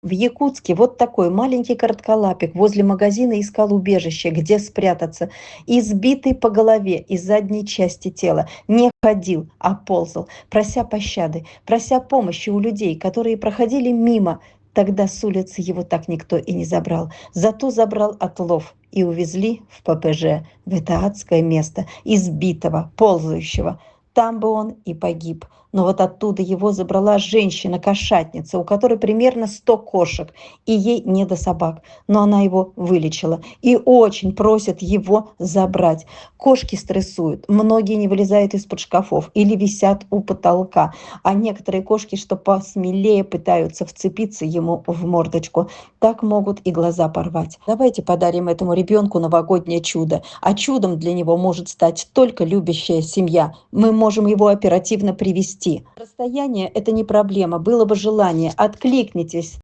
В Якутске вот такой маленький коротколапик возле магазина искал убежище, где спрятаться. Избитый по голове и задней части тела. Не ходил, а ползал, прося пощады, прося помощи у людей, которые проходили мимо. Тогда с улицы его так никто и не забрал. Зато забрал отлов и увезли в ППЖ, в это адское место, избитого, ползающего. Там бы он и погиб. Но вот оттуда его забрала женщина-кошатница, у которой примерно 100 кошек, и ей не до собак. Но она его вылечила и очень просит его забрать. Кошки стрессуют, многие не вылезают из-под шкафов или висят у потолка, а некоторые кошки, что посмелее, пытаются вцепиться ему в мордочку. Так могут и глаза порвать. Давайте подарим этому ребенку новогоднее чудо, а чудом для него может стать только любящая семья. Мы можем его оперативно привести. Расстояние – это не проблема, было бы желание. Откликнитесь.